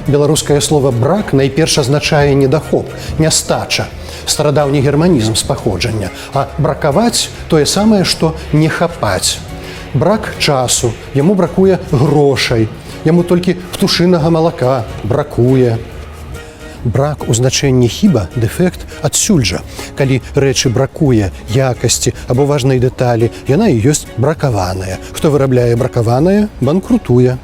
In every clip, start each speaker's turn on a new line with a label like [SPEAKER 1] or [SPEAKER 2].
[SPEAKER 1] Беларускае слово брак найперш азначае недахоп, нястача, старадаўні германізм з паходжання, а бракаваць тое самае, што не хапаць. Брак часу, яму бракуе грошай, яму толькі птушынага малака бракуе. Брак у значэнні хіба, дэфект адсюль жа. Калі рэчы бракуе якасці або важнай дэталі, яна і ёсць бракаваная. Хто вырабляе бракаванае, банкрутуе.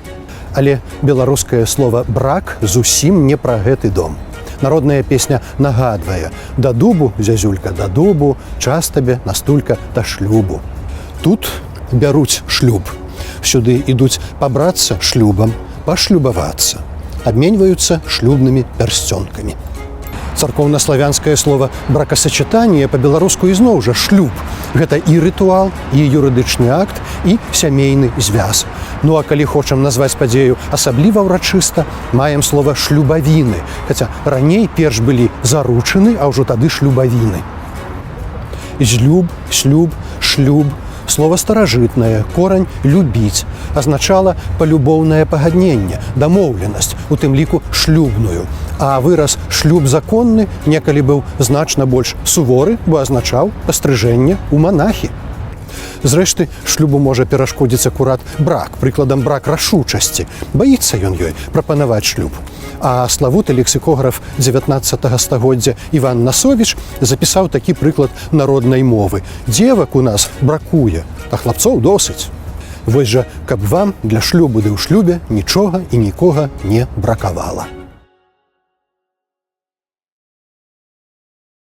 [SPEAKER 1] Але беларускае слово брак зусім не пра гэты дом. Народная песня нагадвае: да дубу, зязюлька, да дубу, час табе, настулька, да шлюбу. Тут бяруць шлюб. Сюды ідуць пабрацца шлюбам, пашлюбавацца. Абменьваюцца шлюбнымі пярсцёнкамі. Царкоўнаславянскае слово бракасачытанне па-беларуску ізноў жа шлюб. Гэта і рытуал, і юрыдычны акт, і сямейны звяз. Ну а калі хочам назваць падзею асабліва ўрачыста, маем слово шлюбавіны, хаця раней перш былі заручыны, а ўжо тады шлюбавіны. Злюб, слюб, шлюб. Слово старажытнае, корань «любіць» азначала палюбоўнае пагадненне, дамоўленасць, у тым ліку шлюбную. А выраз «шлюб законны» некалі быў значна больш суворы, бо азначаў пастрыжэнне ў манахі. Зрэшты, шлюбу можа перашкодзіць акурат брак, прыкладам брак рашучасці. Баіцца ён ёй прапанаваць шлюб. А славуты лексікограф 19 стагоддзя Іван Насовіч запісаў такі прыклад народнай мовы: «Дзевак у нас бракуе, а хлапцоў досыць». Вось жа, каб вам для шлюбу ды ў шлюбе нічога і нікога не бракавала.